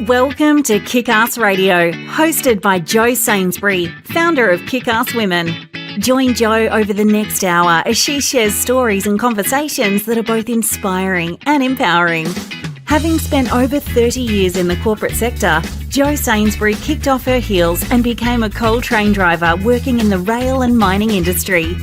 Welcome to Kickass Radio, hosted by Jo Sainsbury, founder of Kickass Women. Join Jo over the next hour as she shares stories and conversations that are both inspiring and empowering. Having spent over 30 years in the corporate sector, Jo Sainsbury kicked off her heels and became a coal train driver working in the rail and mining industry.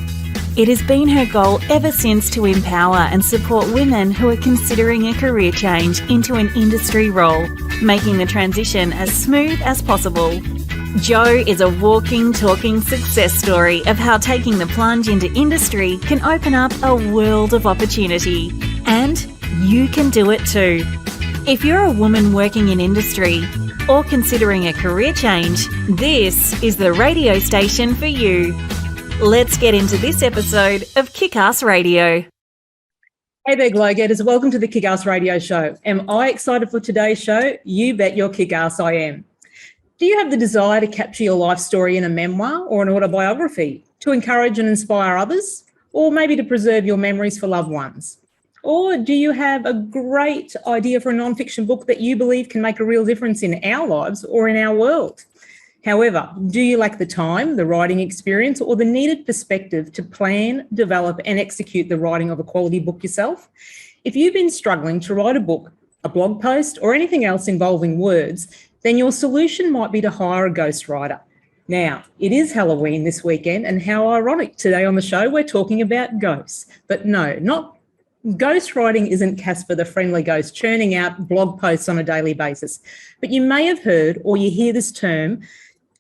It has been her goal ever since to empower and support women who are considering a career change into an industry role, making the transition as smooth as possible. Jo is a walking, talking success story of how taking the plunge into industry can open up a world of opportunity. And you can do it too. If you're a woman working in industry or considering a career change, this is the radio station for you. Let's get into this episode of Kickass Radio. Hey there, Glow Getters. Welcome to the Kickass Radio Show. Am I excited for today's show? You bet your kick-ass I am. Do you have the desire to capture your life story in a memoir or an autobiography to encourage and inspire others, or maybe to preserve your memories for loved ones? Or do you have a great idea for a non-fiction book that you believe can make a real difference in our lives or in our world? However, do you lack the time, the writing experience, or the needed perspective to plan, develop, and execute the writing of a quality book yourself? If you've been struggling to write a book, a blog post, or anything else involving words, then your solution might be to hire a ghostwriter. Now, it is Halloween this weekend, and how ironic, today on the show we're talking about ghosts. But no, not ghostwriting isn't Casper the Friendly Ghost churning out blog posts on a daily basis. But you may have heard or you hear this term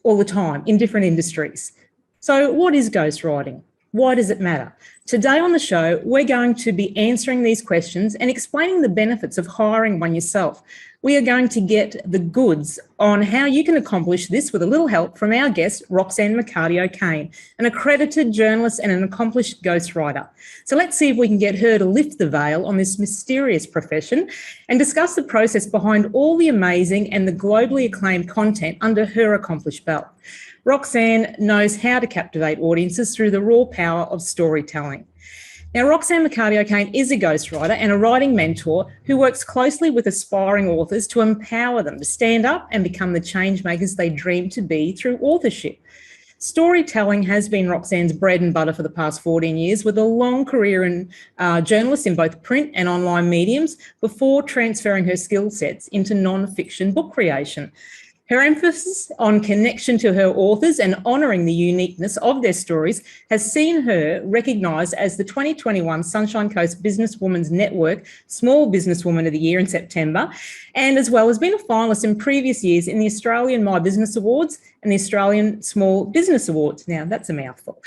all the time in different industries. So what is ghostwriting? Why does it matter? Today on the show, we're going to be answering these questions and explaining the benefits of hiring one yourself. We are going to get the goods on how you can accomplish this with a little help from our guest, Roxanne McCarty-OKane, an accredited journalist and an accomplished ghostwriter. So let's see if we can get her to lift the veil on this mysterious profession and discuss the process behind all the amazing and the globally acclaimed content under her accomplished belt. Roxanne knows how to captivate audiences through the raw power of storytelling. Now, Roxanne McCarty-OKane is a ghostwriter and a writing mentor who works closely with aspiring authors to empower them to stand up and become the change makers they dream to be through authorship. Storytelling has been Roxanne's bread and butter for the past 14 years, with a long career in journalist in both print and online mediums before transferring her skill sets into non-fiction book creation. Her emphasis on connection to her authors and honouring the uniqueness of their stories has seen her recognised as the 2021 Sunshine Coast Businesswomen's Network Small Businesswoman of the Year in September, and as well as been a finalist in previous years in the Australian My Business Awards and the Australian Small Business Awards. Now, that's a mouthful.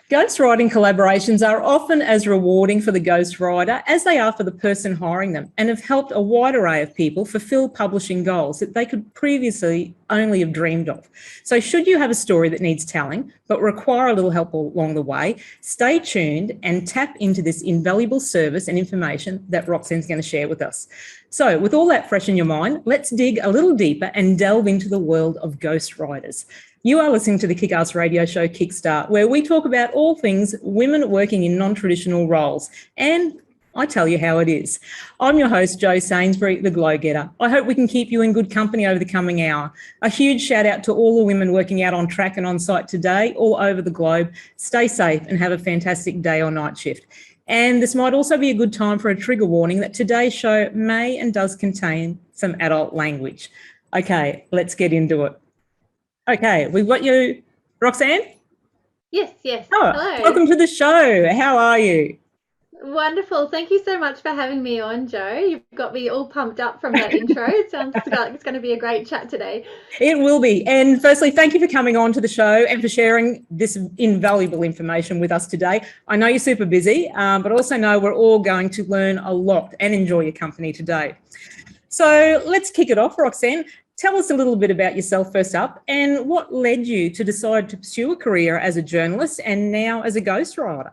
Ghostwriting collaborations are often as rewarding for the ghostwriter as they are for the person hiring them, and have helped a wide array of people fulfil publishing goals that they could previously only have dreamed of. So should you have a story that needs telling but require a little help along the way, stay tuned and tap into this invaluable service and information that Roxanne's going to share with us. So with all that fresh in your mind, let's dig a little deeper and delve into the world of ghostwriters. You are listening to the Kickass Radio Show Kickstart, where we talk about all things women working in non-traditional roles. And I tell you how it is. I'm your host, Jo Sainsbury, the Glow Getter. I hope we can keep you in good company over the coming hour. A huge shout out to all the women working out on track and on site today, all over the globe. Stay safe and have a fantastic day or night shift. And this might also be a good time for a trigger warning that today's show may and does contain some adult language. Okay, let's get into it. Okay, we've got you, Roxanne? Yes. Oh, hello. Welcome to the show. How are you? Wonderful. Thank you so much for having me on, Jo. You've got me all pumped up from that intro. It sounds like it's going to be a great chat today. It will be. And firstly, thank you for coming on to the show and for sharing this invaluable information with us today. I know you're super busy, but also know we're all going to learn a lot and enjoy your company today. So let's kick it off, Roxanne. Tell us a little bit about yourself first up, and what led you to decide to pursue a career as a journalist and now as a ghostwriter?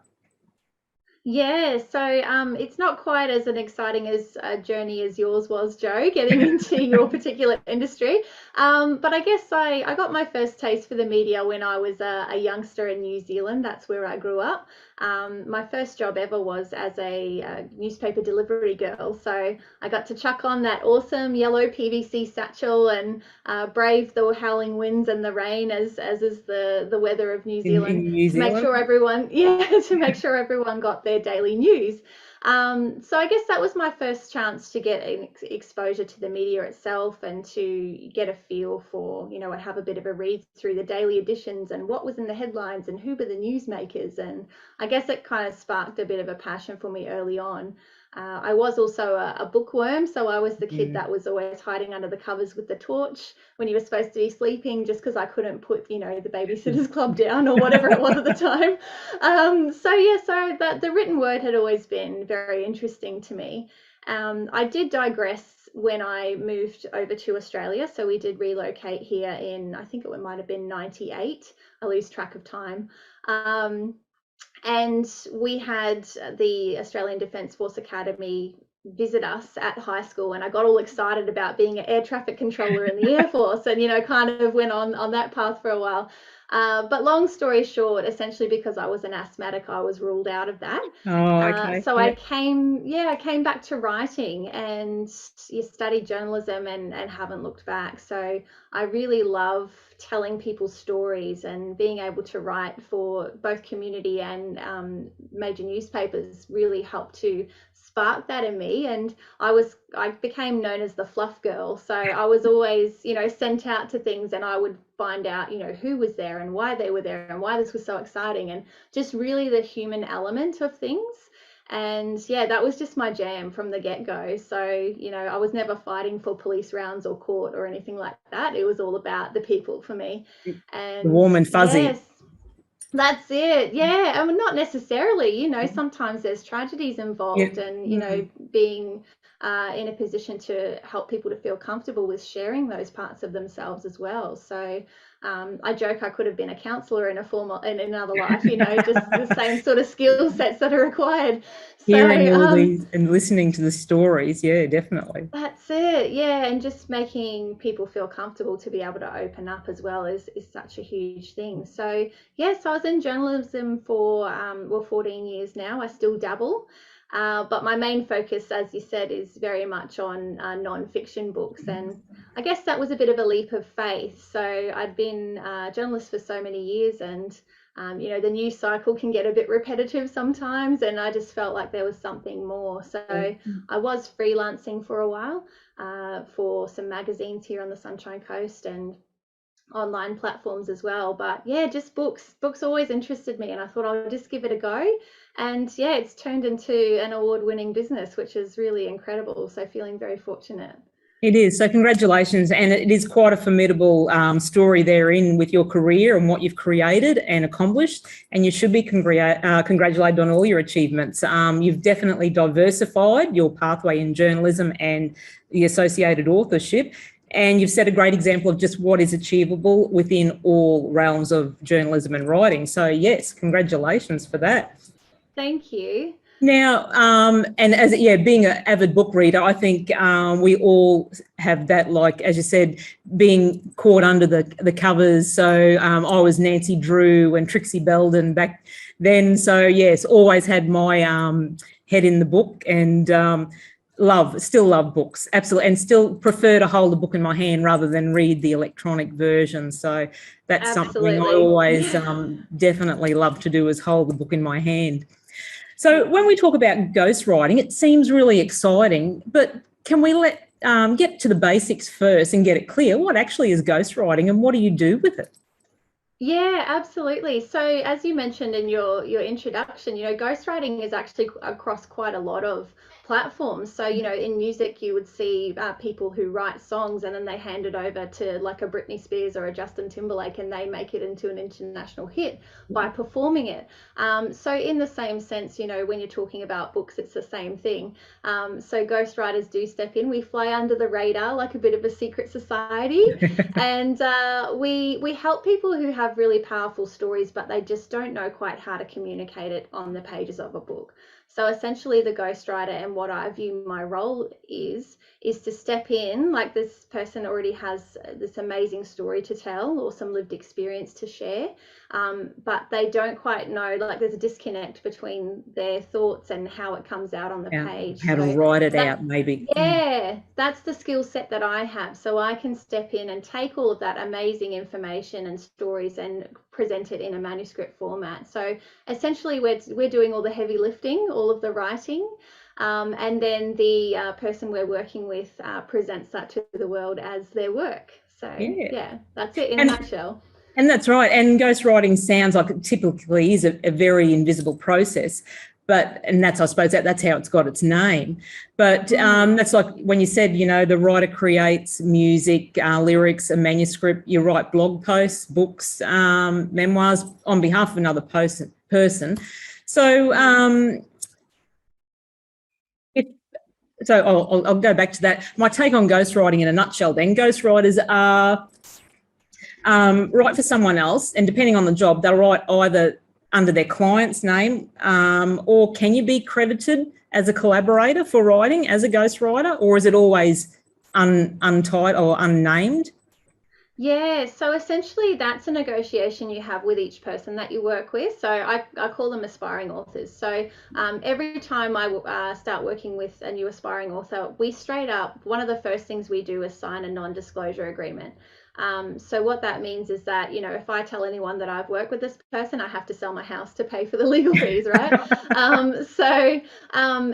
Yeah, so it's not quite as an exciting as a journey as yours was, Joe, getting into your particular industry. But I guess I got my first taste for the media when I was a youngster in New Zealand. That's where I grew up. My first job ever was as a newspaper delivery girl. So I got to chuck on that awesome yellow PVC satchel and brave the howling winds and the rain, as is the weather of New In Zealand, New to make Zealand? sure everyone, yeah, to make sure everyone got their daily news. So I guess that was my first chance to get an exposure to the media itself and to get a feel for, and have a bit of a read through the daily editions and what was in the headlines and who were the newsmakers. And I guess it kind of sparked a bit of a passion for me early on. I was also a bookworm, so I was the kid that was always hiding under the covers with the torch when you were supposed to be sleeping, just because I couldn't put, the Babysitters Club down or whatever it was at the time. So the written word had always been very interesting to me. I did digress when I moved over to Australia. So we did relocate here in, I think it might have been 98. I lose track of time. And we had the Australian Defence Force Academy visit us at high school, and I got all excited about being an air traffic controller in the Air Force, and kind of went on that path for a while. But long story short, essentially because I was an asthmatic, I was ruled out of that. Oh, okay. So I came back to writing and studied journalism and haven't looked back. So I really love telling people stories, and being able to write for both community and major newspapers really helped to spark that in me. And I became known as the fluff girl. So I was always, sent out to things, and I would find out, who was there and why they were there and why this was so exciting, and just really the human element of things. And yeah, that was just my jam from the get-go. So, I was never fighting for police rounds or court or anything like that. It was all about the people for me. And Warm and fuzzy. yes, that's it. Yeah. I mean, not necessarily, sometimes there's tragedies involved, and, being in a position to help people to feel comfortable with sharing those parts of themselves as well. So I joke I could have been a counsellor in another life, just the same sort of skill sets that are required. Hearing all these and listening to the stories, yeah, definitely. That's it, yeah, and just making people feel comfortable to be able to open up as well is such a huge thing. So yes, I was in journalism for 14 years now. I still dabble. But my main focus, as you said, is very much on non-fiction books. And I guess that was a bit of a leap of faith. So I'd been a journalist for so many years, and, the news cycle can get a bit repetitive sometimes. And I just felt like there was something more. So I was freelancing for a while for some magazines here on the Sunshine Coast and online platforms as well. But yeah, just books always interested me, and I thought I'll just give it a go. And yeah, it's turned into an award-winning business, which is really incredible. So feeling very fortunate. It is. So congratulations. And it is quite a formidable story therein with your career and what you've created and accomplished. And you should be congratulated on all your achievements. You've definitely diversified your pathway in journalism and the associated authorship. And you've set a great example of just what is achievable within all realms of journalism and writing. So yes, congratulations for that. Thank you. Now, and being an avid book reader, I think we all have that, like, as you said, being caught under the covers. So I was Nancy Drew and Trixie Belden back then. So yes, always had my head in the book, and still love books, absolutely, and still prefer to hold the book in my hand rather than read the electronic version. So that's Absolutely. something I always definitely love to do, is hold the book in my hand. So when we talk about ghostwriting, it seems really exciting, but can we get to the basics first and get it clear? What actually is ghostwriting, and what do you do with it? Yeah, absolutely. So as you mentioned in your introduction, ghostwriting is actually across quite a lot of platforms. So, in music, you would see people who write songs and then they hand it over to like a Britney Spears or a Justin Timberlake, and they make it into an international hit by performing it. So in the same sense, when you're talking about books, it's the same thing. So ghostwriters do step in. We fly under the radar like a bit of a secret society, and we help people who have have really powerful stories, but they just don't know quite how to communicate it on the pages of a book. So essentially the ghostwriter, and what I view my role is to step in, like this person already has this amazing story to tell or some lived experience to share, but they don't quite know, like there's a disconnect between their thoughts and how it comes out on the page. How to write it out, maybe. Yeah, that's the skill set that I have. So I can step in and take all of that amazing information and stories and present it in a manuscript format. So essentially we're doing all the heavy lifting, all of the writing, and then the person we're working with presents that to the world as their work. So yeah, that's it in a nutshell. And that's right. And ghostwriting sounds like it typically is a very invisible process. And that's, I suppose, that's how it's got its name. But that's like when you said, the writer creates music, lyrics, a manuscript, you write blog posts, books, memoirs on behalf of another person. So I'll go back to that. My take on ghostwriting in a nutshell then, ghostwriters are write for someone else, and depending on the job, they'll write either under their client's name, or can you be credited as a collaborator for writing as a ghostwriter, or is it always untitled or unnamed? Yeah, so essentially that's a negotiation you have with each person that you work with. So I call them aspiring authors. So every time I start working with a new aspiring author, we straight up, one of the first things we do is sign a non-disclosure agreement. So what that means is that, if I tell anyone that I've worked with this person, I have to sell my house to pay for the legal fees, right? So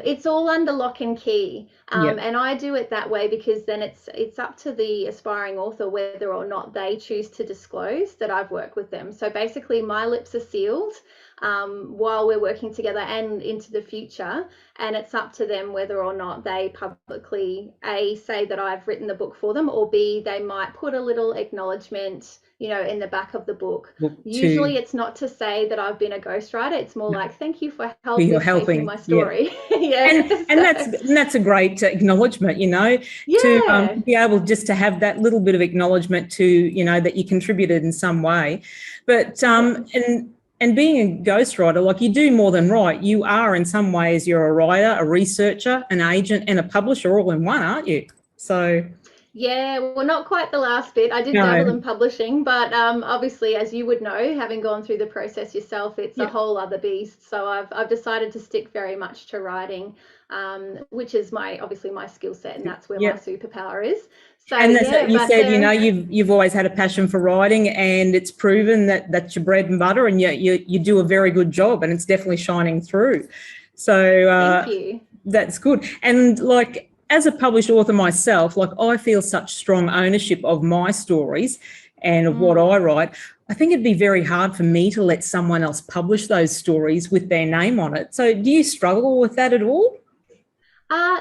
it's all under lock and key. And I do it that way because then it's up to the aspiring author whether or not they choose to disclose that I've worked with them. So basically my lips are sealed while we're working together and into the future, and it's up to them whether or not they publicly A, say that I've written the book for them, or B, they might put a little acknowledgement, in the back of the book. Usually it's not to say that I've been a ghostwriter, it's more like thank you for helping my story. And that's a great acknowledgement, to be able just to have that little bit of acknowledgement to that you contributed in some way. But and being a ghostwriter, like you do more than write. You are, in some ways, you're a writer, a researcher, an agent, and a publisher all in one, aren't you? So. Yeah, well, not quite the last bit. I did dabble in publishing, but obviously, as you would know, having gone through the process yourself, it's a whole other beast. So I've decided to stick very much to writing, which is obviously my skill set, and that's where my superpower is. So, and you said, you've always had a passion for writing, and it's proven that that's your bread and butter, and you do a very good job, and it's definitely shining through. So thank you. That's good. And as a published author myself, I feel such strong ownership of my stories and of what I write. I think it'd be very hard for me to let someone else publish those stories with their name on it. So do you struggle with that at all?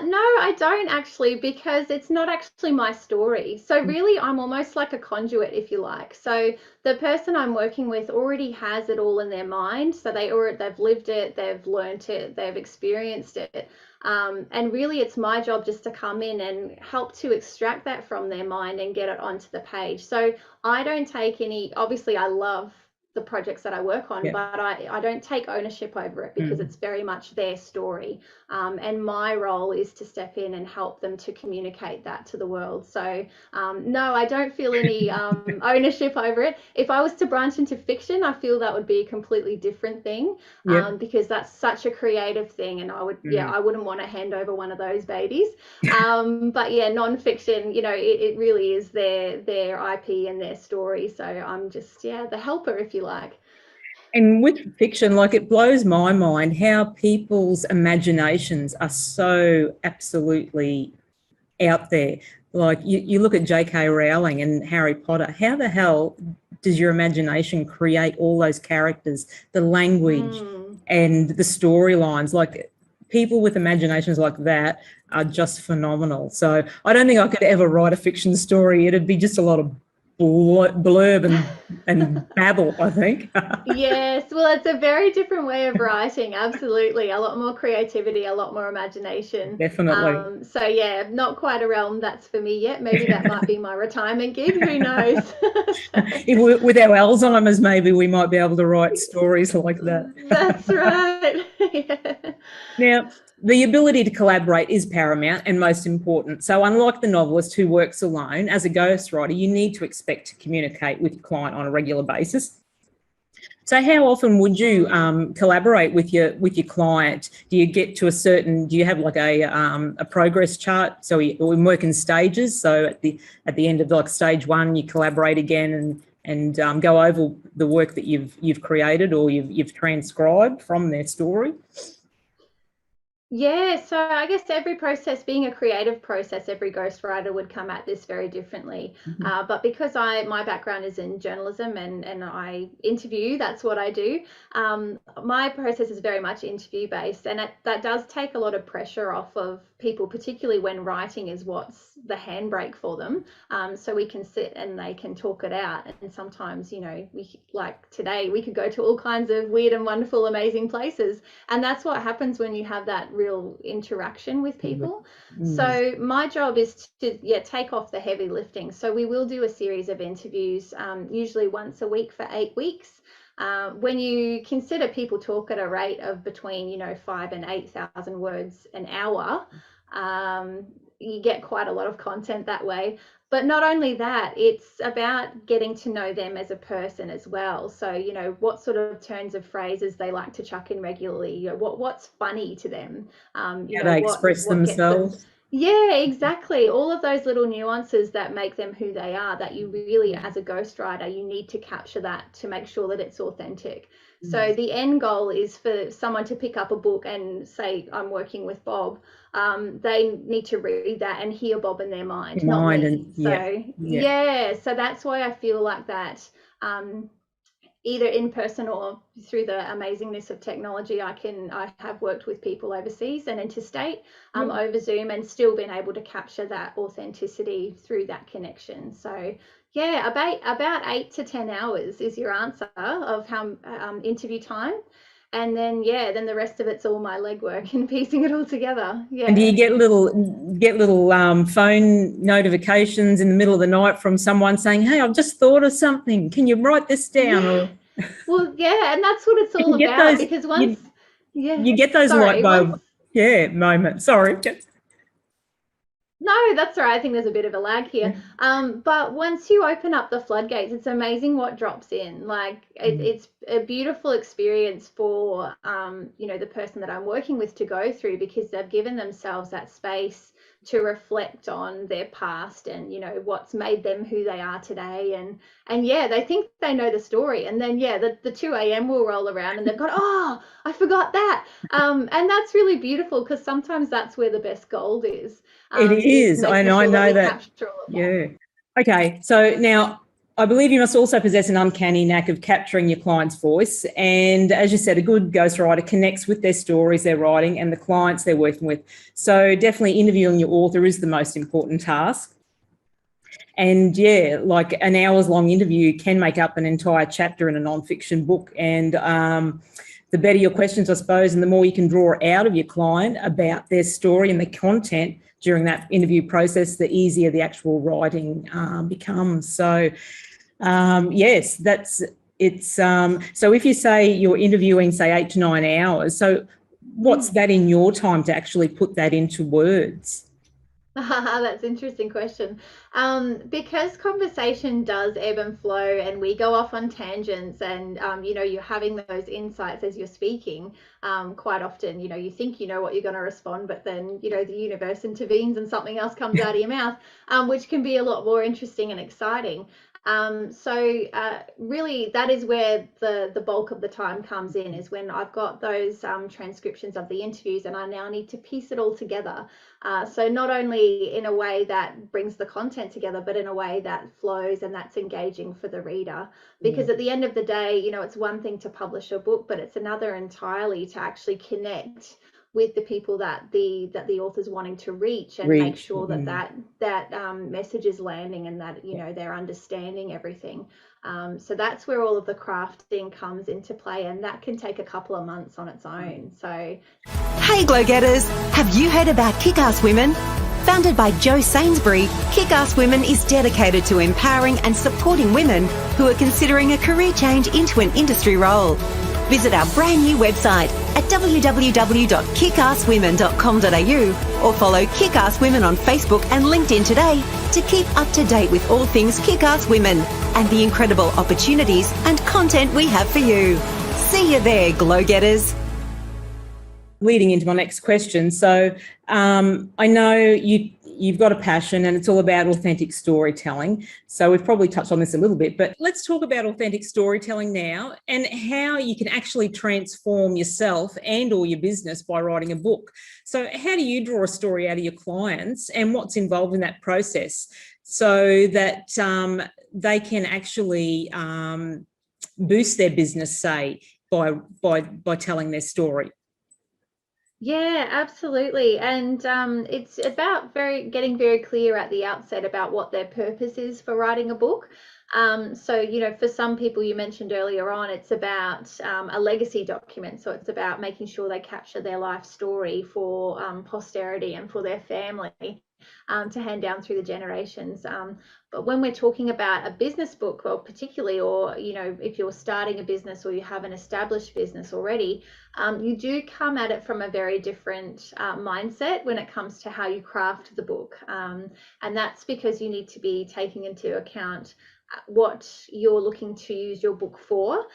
No, I don't actually, because it's not actually my story. So really, I'm almost like a conduit, if you like. So the person I'm working with already has it all in their mind. So they've lived it, they've learnt it, they've experienced it. And really, it's my job just to come in and help to extract that from their mind and get it onto the page. So I don't take obviously I love the projects that I work on, but I don't take ownership over it because it's very much their story. And my role is to step in and help them to communicate that to the world. So no, I don't feel any ownership over it. If I was to branch into fiction, I feel that would be a completely different thing, because that's such a creative thing, and I wouldn't want to hand over one of those babies. But non-fiction, it really is their IP and their story. So I'm just the helper, if you like. And with fiction, it blows my mind how people's imaginations are so absolutely out there. You look at J.K. Rowling and Harry Potter. How the hell does your imagination create all those characters, the language and the storylines? People with imaginations like that are just phenomenal. So I don't think I could ever write a fiction story. It'd be just a lot of blurb and babble, I think. Yes, well, it's a very different way of writing. Absolutely, a lot more creativity, a lot more imagination. Definitely. So yeah, not quite a realm that's for me yet. Maybe that might be my retirement gig. Who knows? With our Alzheimer's, maybe we might be able to write stories like that. That's right. Yeah. Now, the ability to collaborate is paramount and most important. So unlike the novelist who works alone, as a ghostwriter, you need to expect to communicate with your client on a regular basis. So how often would you collaborate with your client? Do you get to do you have like a progress chart? So we work in stages. So at the end of like stage one, you collaborate again and go over the work that you've created or you've transcribed from their story. Yeah, so I guess every process, being a creative process, every ghostwriter would come at this very differently. But because my background is in journalism and I interview, that's what I do. My process is very much interview based, and that does take a lot of pressure off of people, particularly when writing is what's the handbrake for them. So we can sit and they can talk it out. And sometimes, like today, we could go to all kinds of weird and wonderful, amazing places. And that's what happens when you have that real interaction with people. So my job is to take off the heavy lifting. So we will do a series of interviews, usually once a week for 8 weeks. When you consider people talk at a rate of between 5,000 and 8,000 words an hour, you get quite a lot of content that way. But not only that, it's about getting to know them as a person as well. So, what sort of turns of phrases they like to chuck in regularly, what's funny to them, How they express themselves. Yeah, exactly. All of those little nuances that make them who they are, that you really, as a ghostwriter, you need to capture that to make sure that it's authentic. So the end goal is for someone to pick up a book and say, I'm working with Bob. They need to read that and hear Bob in their mind, not me. So that's why I feel like that. Either in person or through the amazingness of technology, I have worked with people overseas and interstate over Zoom and still been able to capture that authenticity through that connection. So yeah, about 8 to 10 hours is your answer of how interview time. And then the rest of it's all my legwork and piecing it all together. Yeah. And do you get little phone notifications in the middle of the night from someone saying, "Hey, I've just thought of something. Can you write this down?" Yeah. Well, yeah, and that's what it's all about. Because once you get those light bulb moments. Sorry. No, that's all right. I think there's a bit of a lag here. But once you open up the floodgates, it's amazing what drops in. Like it's a beautiful experience for, the person that I'm working with to go through, because they've given themselves that space to reflect on their past and, what's made them who they are today. And they think they know the story. And then, the 2 a.m. will roll around and they've got, oh, I forgot that. And that's really beautiful, because sometimes that's where the best gold is. It is. I know that. Yeah. Okay. So now I believe you must also possess an uncanny knack of capturing your client's voice. And as you said, a good ghostwriter connects with their stories they're writing and the clients they're working with. So definitely interviewing your author is the most important task. And like an hour's long interview can make up an entire chapter in a non-fiction book. And the better your questions, I suppose, and the more you can draw out of your client about their story and the content during that interview process, the easier the actual writing becomes. So, yes, that's it's. So if you say you're interviewing, say, 8 to 9 hours, so what's that in your time to actually put that into words? That's an interesting question. Because conversation does ebb and flow and we go off on tangents and, you're having those insights as you're speaking. Quite often, you think you know what you're going to respond, but then, the universe intervenes and something else comes out of your mouth, which can be a lot more interesting and exciting. Really that is where the bulk of the time comes in, is when I've got those transcriptions of the interviews and I now need to piece it all together. So not only in a way that brings the content together, but in a way that flows and that's engaging for the reader. Because at the end of the day, it's one thing to publish a book, but it's another entirely to actually connect with the people that the author's wanting to reach, and make sure that message is landing, and that they're understanding everything. So that's where all of the crafting comes into play, and that can take a couple of months on its own. So, hey Glow Getters, have you heard about Kickass Women? Founded by Jo Sainsbury, Kickass Women is dedicated to empowering and supporting women who are considering a career change into an industry role. Visit our brand new website at www.kickasswomen.com.au or follow Kickass Women on Facebook and LinkedIn today to keep up to date with all things Kickass Women and the incredible opportunities and content we have for you. See you there, Glow Getters. Leading into my next question. So I know you've got a passion, and it's all about authentic storytelling. So we've probably touched on this a little bit, but let's talk about authentic storytelling now, and how you can actually transform yourself and or your business by writing a book. So how do you draw a story out of your clients, and what's involved in that process, so that they can actually boost their business, say, by telling their story? Yeah, absolutely. And it's about getting very clear at the outset about what their purpose is for writing a book. So, for some people, you mentioned earlier on, it's about a legacy document. So it's about making sure they capture their life story for posterity and for their family, to hand down through the generations. But when we're talking about a business book, or particularly, or if you're starting a business or you have an established business already, you do come at it from a very different mindset when it comes to how you craft the book. And that's because you need to be taking into account what you're looking to use your book for.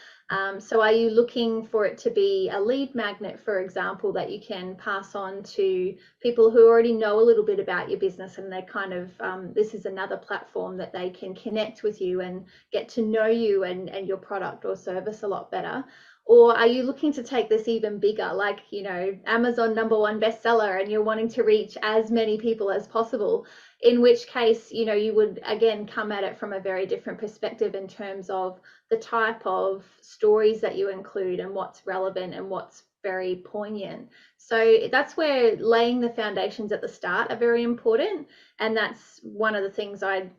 So are you looking for it to be a lead magnet, for example, that you can pass on to people who already know a little bit about your business, and they're kind of, this is another platform that they can connect with you and get to know you and your product or service a lot better? Or are you looking to take this even bigger, like, Amazon #1 bestseller, and you're wanting to reach as many people as possible? In which case, you would again come at it from a very different perspective in terms of the type of stories that you include and what's relevant and what's very poignant. So that's where laying the foundations at the start are very important. And that's one of the things I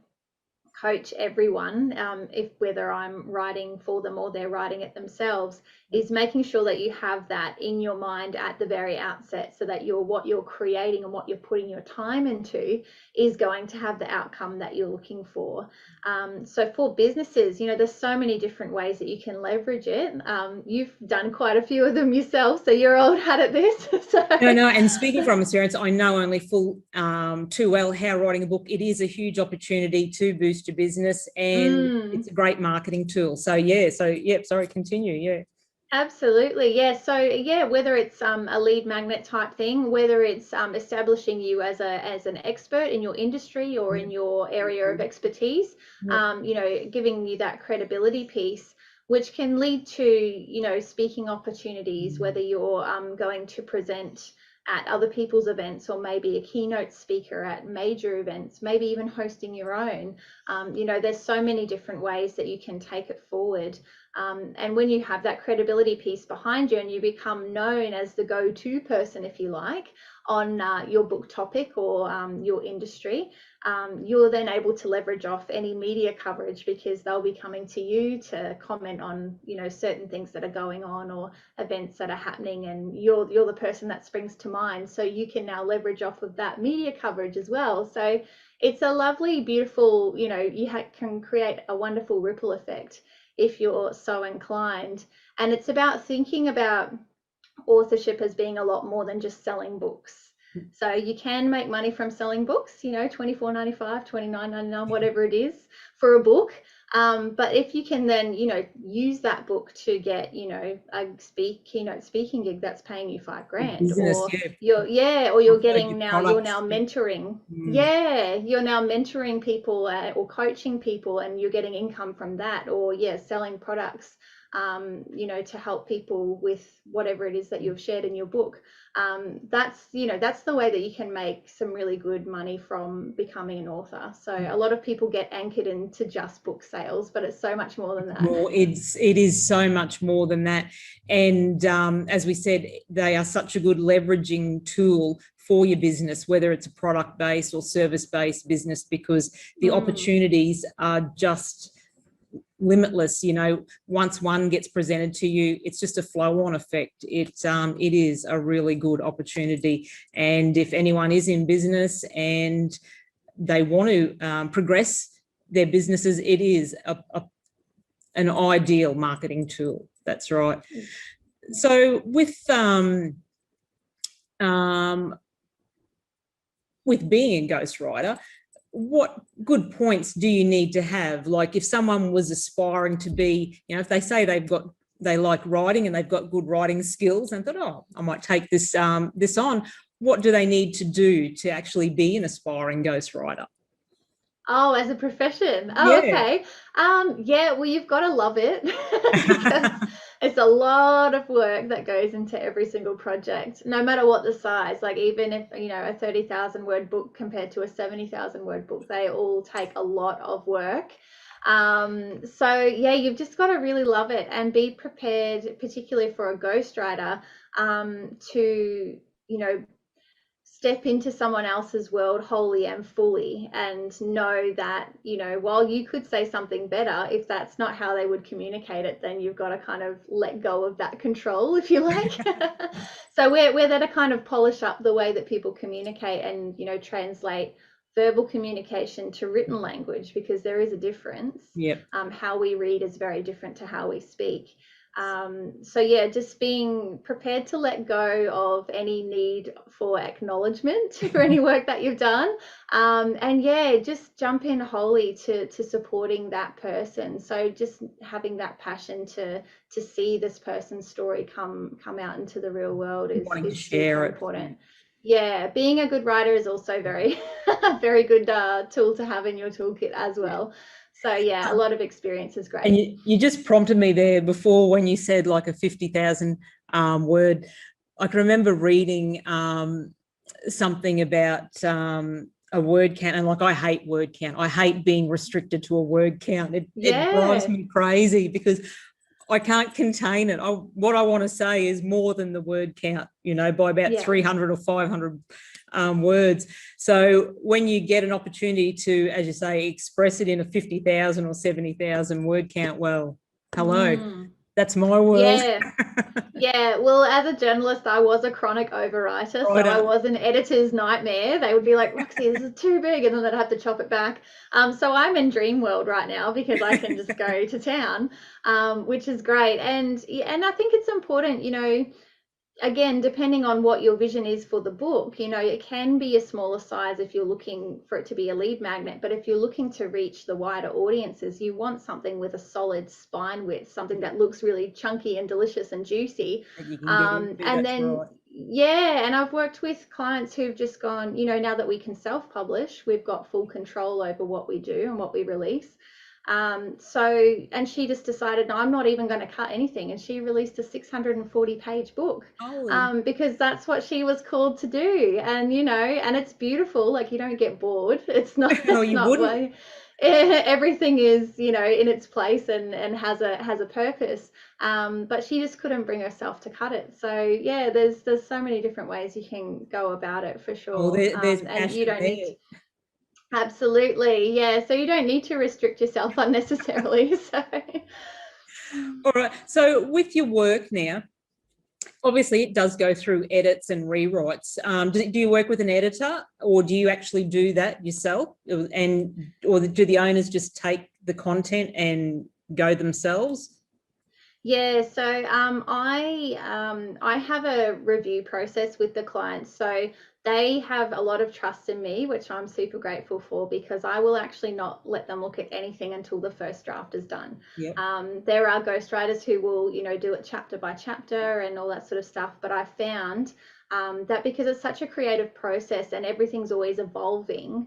coach everyone, if whether I'm writing for them or they're writing it themselves, is making sure that you have that in your mind at the very outset, so that what you're creating and what you're putting your time into is going to have the outcome that you're looking for. So for businesses, there's so many different ways that you can leverage it. You've done quite a few of them yourself, so you're old hat at this. So. No, and speaking from experience, I know only too well how writing a book, it is a huge opportunity to boost your business, and it's a great marketing tool. So sorry, continue. Yeah. Absolutely. Yeah. So whether it's a lead magnet type thing, whether it's establishing you as an expert in your industry or in your area of expertise, giving you that credibility piece, which can lead to, speaking opportunities, whether you're going to present at other people's events, or maybe a keynote speaker at major events, maybe even hosting your own. There's so many different ways that you can take it forward. And when you have that credibility piece behind you, and you become known as the go-to person, if you like, on your book topic or your industry, you're then able to leverage off any media coverage, because they'll be coming to you to comment on, certain things that are going on or events that are happening, and you're the person that springs to mind. So you can now leverage off of that media coverage as well. So it's a lovely, beautiful, you can create a wonderful ripple effect if you're so inclined. And it's about thinking about authorship as being a lot more than just selling books. So you can make money from selling books, $24.95, $29.99, whatever it is for a book. But if you can then, use that book to get, a keynote speaking gig that's paying you $5,000, Business, or you're getting you're now mentoring. You're now mentoring people or coaching people, and you're getting income from that, or selling products. to help people with whatever it is that you've shared in your book. That's the way that you can make some really good money from becoming an author. So a lot of people get anchored into just book sales, but it's so much more than that. Well, it is so much more than that. And as we said, they are such a good leveraging tool for your business, whether it's a product-based or service-based business, because the opportunities are just limitless. Once one gets presented to you, it's just a flow-on effect. It is a really good opportunity. And if anyone is in business and they want to progress their businesses, it is an ideal marketing tool. That's right. So with being a ghostwriter, what good points do you need to have? Like if someone was aspiring to be, if they say they like writing and they've got good writing skills and thought, oh, I might take this on, what do they need to do to actually be an aspiring ghostwriter? Oh, as a profession. Oh, Yeah. okay. Well, you've got to love it because it's a lot of work that goes into every single project, no matter what the size. Like even if, a 30,000 word book compared to a 70,000 word book, they all take a lot of work. You've just got to really love it and be prepared, particularly for a ghostwriter, to, step into someone else's world wholly and fully, and know that, while you could say something better, if that's not how they would communicate it, then you've got to kind of let go of that control, if you like. So we're there to kind of polish up the way that people communicate and, translate verbal communication to written language, because there is a difference. Yep. How we read is very different to how we speak. Just being prepared to let go of any need for acknowledgement for any work that you've done, just jump in wholly to supporting that person. So just having that passion to see this person's story come out into the real world is super important. Yeah, being a good writer is also very very good tool to have in your toolkit as well. So a lot of experience is great. And you just prompted me there before when you said like a 50,000 word. I can remember reading something about a word count, and like I hate word count. I hate being restricted to a word count. It drives me crazy because I can't contain it. What I want to say is more than the word count, by about 300 or 500 words. So when you get an opportunity to, as you say, express it in a 50,000 or 70,000 word count, well, hello, that's my world. Yeah. Well, as a journalist, I was a chronic overwriter, so I was an editor's nightmare. They would be like, Roxy, this is too big, and then they'd have to chop it back. So I'm in dream world right now because I can just go to town, which is great. And I think it's important, again, depending on what your vision is for the book, it can be a smaller size if you're looking for it to be a lead magnet. But if you're looking to reach the wider audiences, you want something with a solid spine width, something that looks really chunky and delicious and juicy. And I've worked with clients who've just gone, now that we can self-publish, we've got full control over what we do and what we release. And she just decided, no, I'm not even going to cut anything, and she released a 640-page book because that's what she was called to do. And and it's beautiful, like you don't get bored. It's not everything is in its place and has a purpose, but she just couldn't bring herself to cut it. So there's so many different ways you can go about it, for sure. And you don't need Absolutely. Yeah. So you don't need to restrict yourself unnecessarily. All right. So with your work now, obviously it does go through edits and rewrites. Do you work with an editor, or do you actually do that yourself? Or do the owners just take the content and go themselves? Yeah, so I have a review process with the clients. So they have a lot of trust in me, which I'm super grateful for, because I will actually not let them look at anything until the first draft is done. Yep. There are ghostwriters who will, do it chapter by chapter and all that sort of stuff. But I found that because it's such a creative process and everything's always evolving,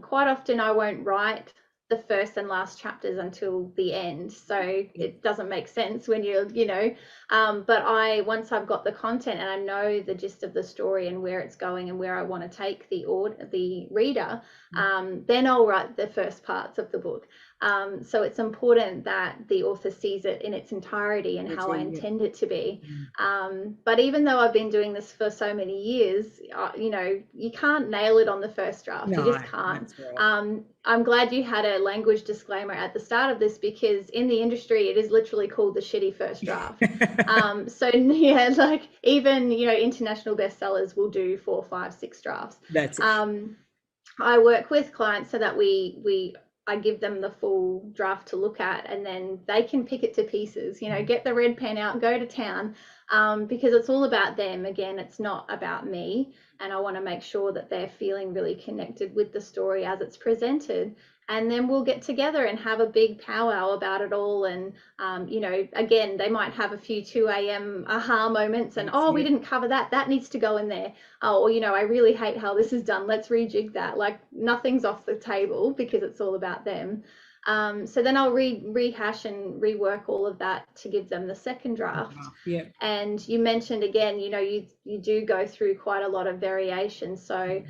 quite often I won't write the first and last chapters until the end, so it doesn't make sense when you're, but once I've got the content and I know the gist of the story and where it's going and where I want to take the reader, then I'll write the first parts of the book. So it's important that the author sees it in its entirety and how I intend it to be. But even though I've been doing this for so many years, you can't nail it on the first draft. No, you just can't. that's right. I'm glad you had a language disclaimer at the start of this, because in the industry it is literally called the shitty first draft. So yeah, like even international bestsellers will do 4, 5, 6 drafts. That's it. I work with clients so that I give them the full draft to look at, and then they can pick it to pieces, get the red pen out, go to town, because it's all about them. Again, it's not about me, and I want to make sure that they're feeling really connected with the story as it's presented. And then we'll get together and have a big powwow about it all. And, again, they might have a few 2 a.m. aha moments and, we didn't cover that. That needs to go in there. Or, I really hate how this is done. Let's rejig that. Like, nothing's off the table because it's all about them. So then I'll rehash and rework all of that to give them the second draft. Yeah. And you mentioned again, you do go through quite a lot of variation. So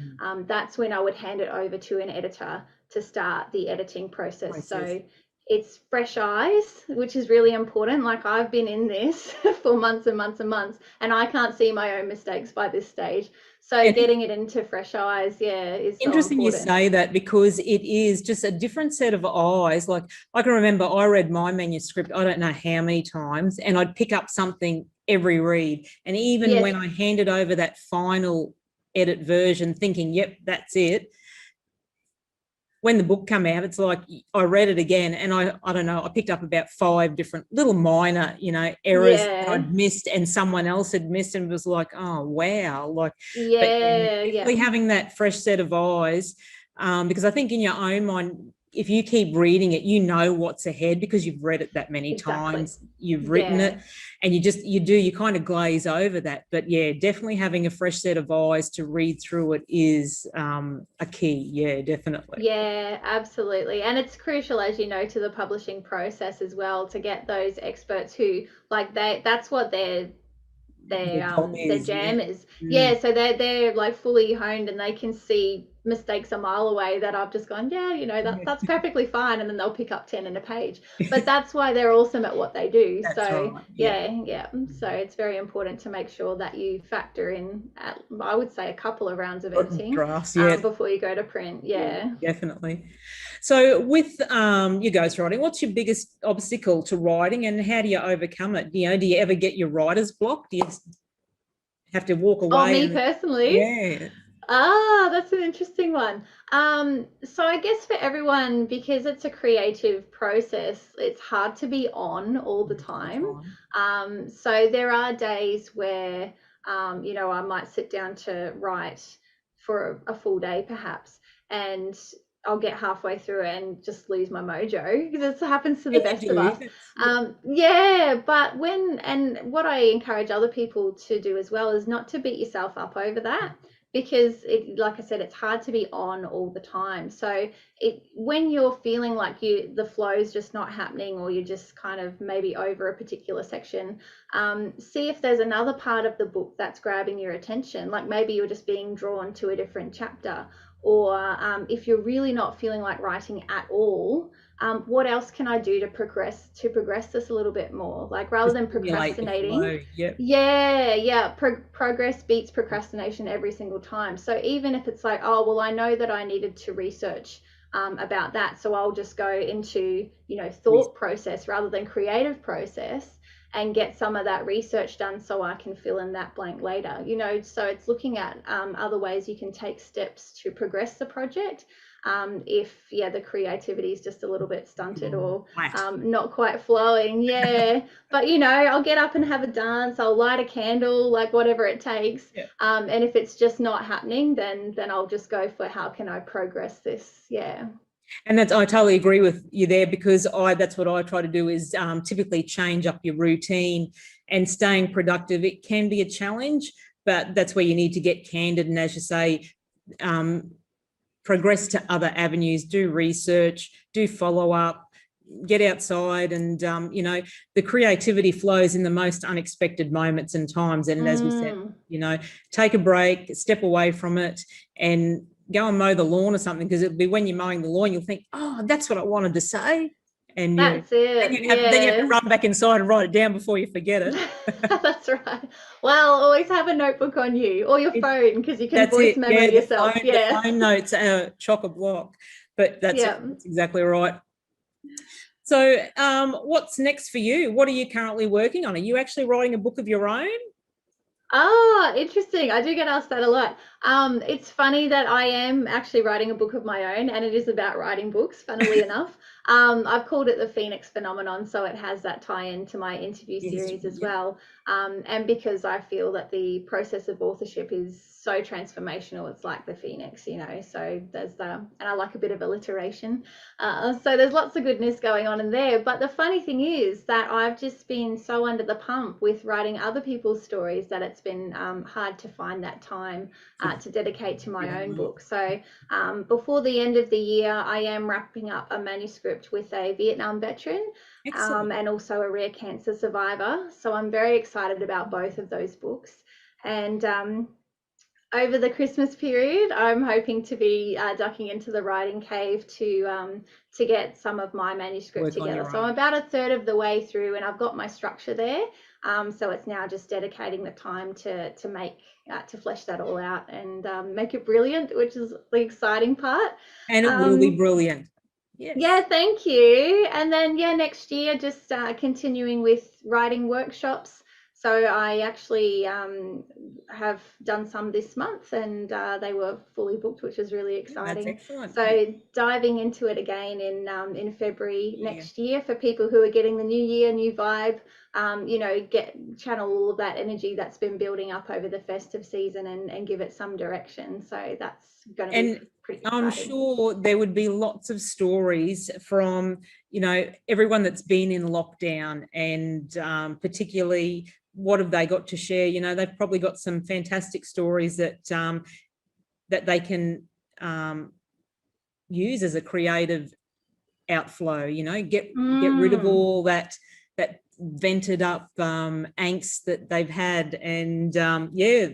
that's when I would hand it over to an editor to start the editing process. So it's fresh eyes, which is really important. Like, I've been in this for months and months and months, and I can't see my own mistakes by this stage. So getting it into fresh eyes, is interesting. so you say that, because it is just a different set of eyes. Like, I can remember I read my manuscript, I don't know how many times, and I'd pick up something every read. And even when I handed over that final edit version thinking, yep, that's it, when the book came out, it's like I read it again, and I don't know, I picked up about 5 different little minor, errors that I'd missed and someone else had missed, and was like, oh wow, like having that fresh set of eyes, because I think in your own mind, if you keep reading it, what's ahead because you've read it that many times, you've written it, and you kind of glaze over that. But definitely having a fresh set of eyes to read through it is a key. Yeah, definitely. Yeah, absolutely. And it's crucial, as you know, to the publishing process as well, to get those experts who, like, that's what their jam is. So they're like fully honed, and they can see mistakes a mile away that I've just gone, that's perfectly fine, and then they'll pick up 10 in a page. But that's why they're awesome at what they do. So so it's very important to make sure that you factor in I would say a couple of rounds of editing drafts, before you go to print. Definitely. So with your ghostwriting, what's your biggest obstacle to writing, and how do you overcome it? Do you ever get your writer's block? Do you have to walk away? Me personally? Yeah. That's an interesting one. So I guess for everyone, because it's a creative process, it's hard to be on all the time. So there are days where, I might sit down to write for a full day perhaps, and I'll get halfway through it and just lose my mojo, because it happens to the best of us. But what I encourage other people to do as well is not to beat yourself up over that, because like I said, it's hard to be on all the time. So when you're feeling like the flow's just not happening, or you're just kind of maybe over a particular section, see if there's another part of the book that's grabbing your attention. Like maybe you're just being drawn to a different chapter, or if you're really not feeling like writing at all, what else can I do to progress this a little bit more? Like, rather than procrastinating, progress beats procrastination every single time. So even if it's like, I know that I needed to research about that, so I'll just go into thought process rather than creative process, and get some of that research done so I can fill in that blank later. So it's looking at other ways you can take steps to progress the project, if the creativity is just a little bit stunted or not quite flowing. But I'll get up and have a dance, I'll light a candle, like whatever it takes. And if it's just not happening, then I'll just go for how can I progress this. And I totally agree with you there, because that's what I try to do, is typically change up your routine, and staying productive. It can be a challenge, but that's where you need to get candid. And as you say, progress to other avenues, do research, do follow up, get outside, and the creativity flows in the most unexpected moments and times. And as we said, take a break, step away from it, and go and mow the lawn or something, because it'll be when you're mowing the lawn you'll think, oh, that's what I wanted to say. And that's it. Then you have to run back inside and write it down before you forget it. That's right. Well, always have a notebook on you, or your phone, because you can voice memo yourself. The phone notes are chock-a-block. But that's exactly right. So what's next for you? What are you currently working on? Are you actually writing a book of your own? Oh, interesting. I do get asked that a lot. It's funny that I am actually writing a book of my own, and it is about writing books, funnily enough. I've called it the Phoenix Phenomenon, so it has that tie-in to my interview series as well. And because I feel that the process of authorship is so transformational, it's like the phoenix, so there's and I like a bit of alliteration. So there's lots of goodness going on in there. But the funny thing is that I've just been so under the pump with writing other people's stories that it's been hard to find that time to dedicate to my own book. So before the end of the year, I am wrapping up a manuscript with a Vietnam veteran and also a rare cancer survivor. So I'm very excited about both of those books. And over the Christmas period, I'm hoping to be ducking into the writing cave to get some of my manuscript together. So I'm about a third of the way through, and I've got my structure there. So it's now just dedicating the time to flesh that all out and make it brilliant, which is the exciting part. And it will be brilliant. Yes. Yeah, thank you. And then next year, just continuing with writing workshops. So I actually have done some this month, and they were fully booked, which is really exciting. That's excellent. So diving into it again in February next year for people who are getting the new year, new vibe, channel all of that energy that's been building up over the festive season and give it some direction. So that's going to be pretty exciting. I'm sure there would be lots of stories from, everyone that's been in lockdown, and particularly what have they got to share? They've probably got some fantastic stories that that they can use as a creative outflow. Get rid of all that vented up angst that they've had, and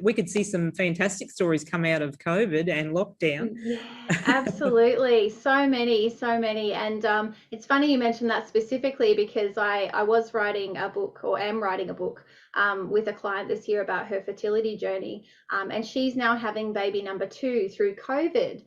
we could see some fantastic stories come out of COVID and lockdown. Yeah, absolutely. so many, and it's funny you mentioned that specifically, because I was writing a book, or am writing a book, with a client this year about her fertility journey, and she's now having baby number 2 through COVID.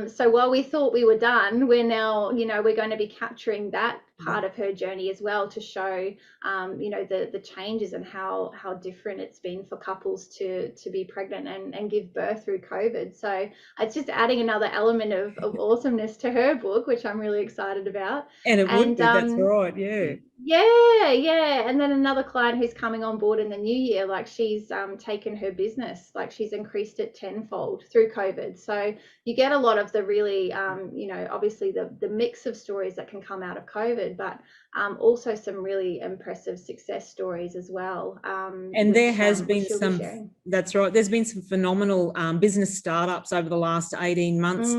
So while we thought we were done, we're now, we're going to be capturing that part of her journey as well, to show the changes and how different it's been for couples to be pregnant and give birth through COVID. So it's just adding another element of awesomeness to her book, which I'm really excited about. And it would be, that's right, yeah. And then another client who's coming on board in the new year, like she's taken her business, like she's increased it tenfold through COVID. So you get a lot of the really obviously the mix of stories that can come out of COVID, but also some really impressive success stories as well. And there has been some, that's right, there's been some phenomenal business startups over the last 18 months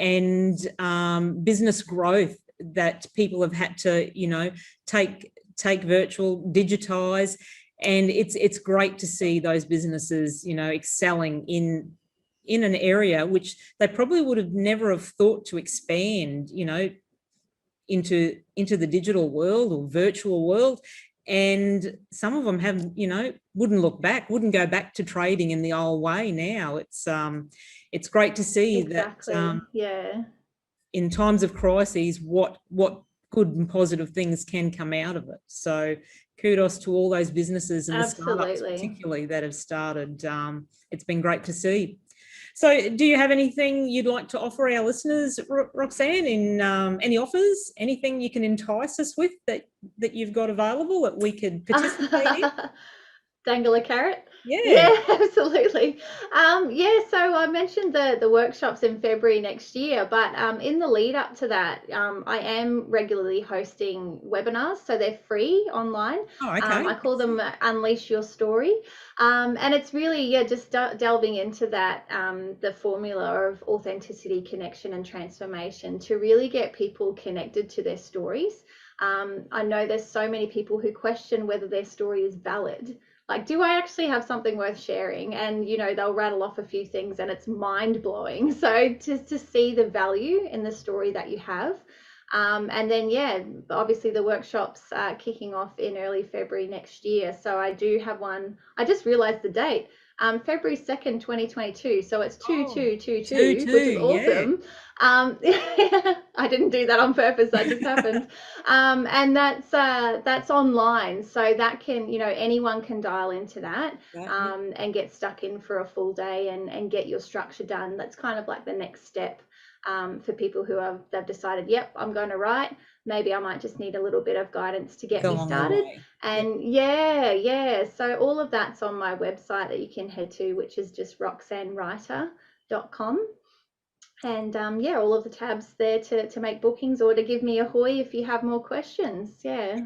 and business growth that people have had to, take virtual, digitize, and it's great to see those businesses, excelling in an area which they probably would have never have thought to expand, into the digital world or virtual world. And some of them have, wouldn't look back, wouldn't go back to trading in the old way now. It's great to see that in times of crises, what good and positive things can come out of it. So kudos to all those businesses and the startups particularly that have started. It's been great to see. So do you have anything you'd like to offer our listeners, Roxanne, in any offers, anything you can entice us with that you've got available that we could participate in? Dangle a carrot. Yeah. Absolutely. So I mentioned the workshops in February next year, but in the lead up to that, I am regularly hosting webinars, so they're free online. Oh, okay. I call them Unleash Your Story, and it's really just delving into that the formula of authenticity, connection, and transformation to really get people connected to their stories. I know there's so many people who question whether their story is valid. Like, do I actually have something worth sharing? And, they'll rattle off a few things and it's mind blowing. So just to see the value in the story that you have. And then, obviously the workshop's kicking off in early February next year. So I do have one. I just realized the date. February 2nd, 2022. So it's 2222, which is awesome. Yeah. I didn't do that on purpose. That just happened. And that's online. So that can, anyone can dial into that and get stuck in for a full day and get your structure done. That's kind of like the next step for people who they've decided, yep, I'm going to write. Maybe I might just need a little bit of guidance to get me started. And so all of that's on my website that you can head to, which is just roxannewriter.com. And all of the tabs there to make bookings or to give me a hoy if you have more questions. Yeah.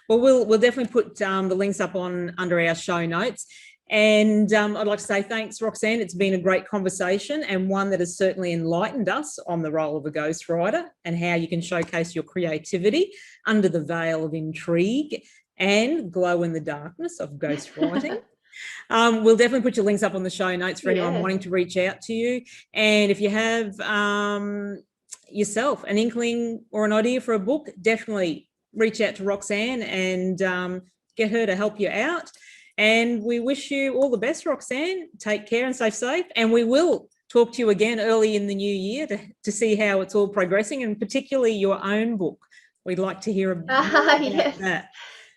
Well, we'll definitely put the links up under our show notes. And I'd like to say thanks, Roxanne. It's been a great conversation and one that has certainly enlightened us on the role of a ghostwriter and how you can showcase your creativity under the veil of intrigue and glow in the darkness of ghostwriting. We'll definitely put your links up on the show notes for anyone wanting to reach out to you. And if you have yourself an inkling or an idea for a book, definitely reach out to Roxanne and get her to help you out. And we wish you all the best, Roxanne. Take care and stay safe. And we will talk to you again early in the new year to see how it's all progressing, and particularly your own book. We'd like to hear about that.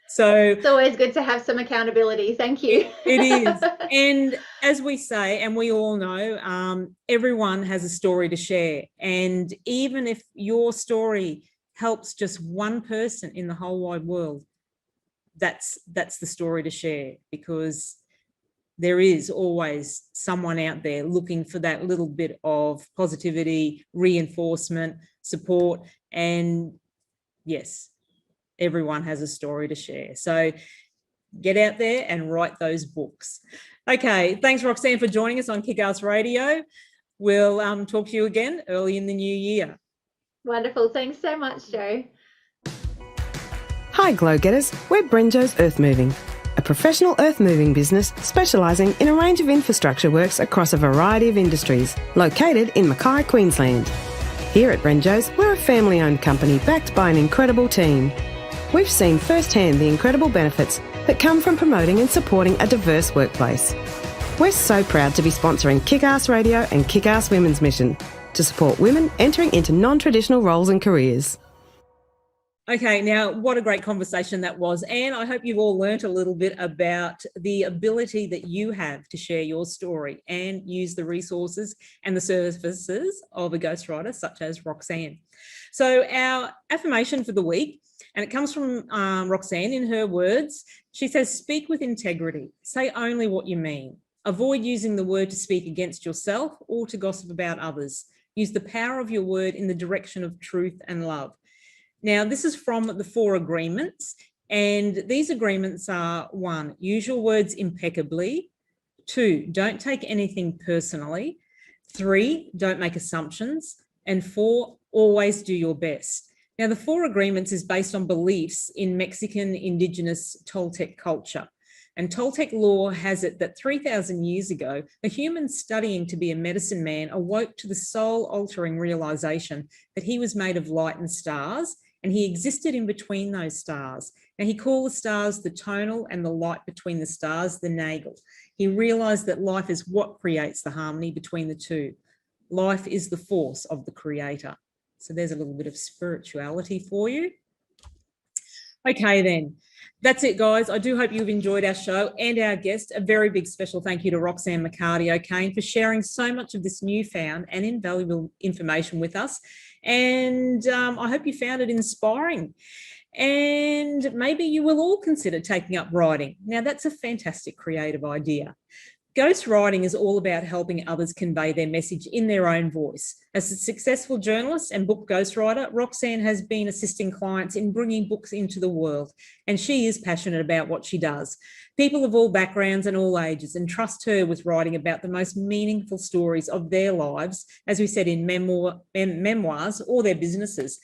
So it's always good to have some accountability. Thank you. It is. And as we say, and we all know, everyone has a story to share. And even if your story helps just one person in the whole wide world, that's the story to share, because there is always someone out there looking for that little bit of positivity, reinforcement, support. And yes, everyone has a story to share. So get out there and write those books. Okay, thanks, Roxanne, for joining us on Kickass Radio. We'll talk to you again early in the new year. Wonderful. Thanks so much, Jo. Hi, Glow Getters. We're Brenjo's Earth Moving, a professional earth moving business specialising in a range of infrastructure works across a variety of industries, located in Mackay, Queensland. Here at Brenjo's, we're a family-owned company backed by an incredible team. We've seen firsthand the incredible benefits that come from promoting and supporting a diverse workplace. We're so proud to be sponsoring Kickass Radio and Kickass Women's Mission to support women entering into non-traditional roles and careers. Okay, now what a great conversation that was. And I hope you've all learnt a little bit about the ability that you have to share your story and use the resources and the services of a ghostwriter such as Roxanne. So our affirmation for the week, and it comes from Roxanne in her words. She says, speak with integrity. Say only what you mean. Avoid using the word to speak against yourself or to gossip about others. Use the power of your word in the direction of truth and love. Now, this is from the 4 agreements, and these agreements are 1, use your words impeccably. 2, don't take anything personally. 3, don't make assumptions. And 4, always do your best. Now, the 4 agreements is based on beliefs in Mexican indigenous Toltec culture. And Toltec law has it that 3,000 years ago, a human studying to be a medicine man awoke to the soul-altering realization that he was made of light and stars, and he existed in between those stars. Now, he called the stars the tonal and the light between the stars the nagal. He realized that life is what creates the harmony between the two. Life is the force of the creator. So there's a little bit of spirituality for you. Okay, then. That's it, guys. I do hope you've enjoyed our show and our guest. A very big special thank you to Roxanne McCarty-OKane for sharing so much of this newfound and invaluable information with us. And I hope you found it inspiring. And maybe you will all consider taking up writing. Now, that's a fantastic creative idea. Ghostwriting is all about helping others convey their message in their own voice. As a successful journalist and book ghostwriter, Roxanne has been assisting clients in bringing books into the world, and she is passionate about what she does. People of all backgrounds and all ages entrust her with writing about the most meaningful stories of their lives, as we said, in memoirs or their businesses.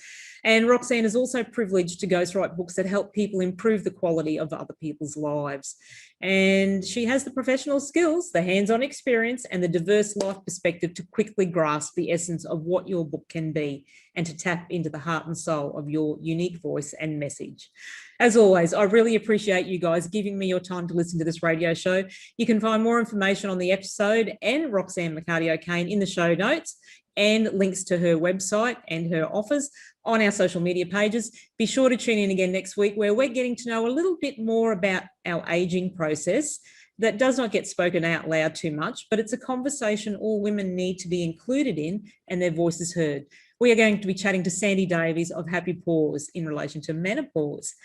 And Roxanne is also privileged to ghostwrite books that help people improve the quality of other people's lives. And she has the professional skills, the hands-on experience, and the diverse life perspective to quickly grasp the essence of what your book can be and to tap into the heart and soul of your unique voice and message. As always, I really appreciate you guys giving me your time to listen to this radio show. You can find more information on the episode and Roxanne McCarty-OKane in the show notes, and links to her website and her offers on our social media pages. Be sure to tune in again next week, where we're getting to know a little bit more about our aging process that does not get spoken out loud too much, but it's a conversation all women need to be included in and their voices heard. We are going to be chatting to Sandy Davies of Happy Pause in relation to menopause.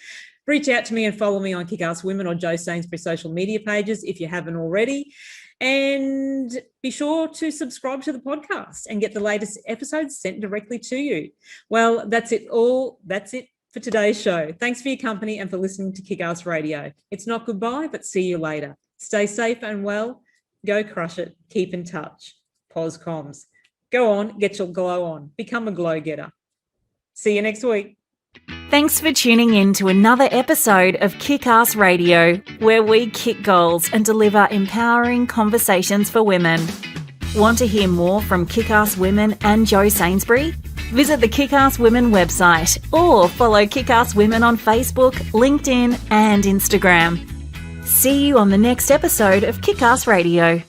Reach out to me and follow me on Kickass Women or Joe Sainsbury social media pages if you haven't already. And be sure to subscribe to the podcast and get the latest episodes sent directly to you. Well, that's it for today's show. Thanks for your company and for listening to Kickass Radio. It's not goodbye, but see you later. Stay safe and well. Go crush it. Keep in touch. Pause comms. Go on, get your glow on. Become a glow getter. See you next week. Thanks for tuning in to another episode of Kickass Radio, where we kick goals and deliver empowering conversations for women. Want to hear more from Kickass Women and Joe Sainsbury? Visit the Kickass Women website or follow Kickass Women on Facebook, LinkedIn and Instagram. See you on the next episode of Kickass Radio.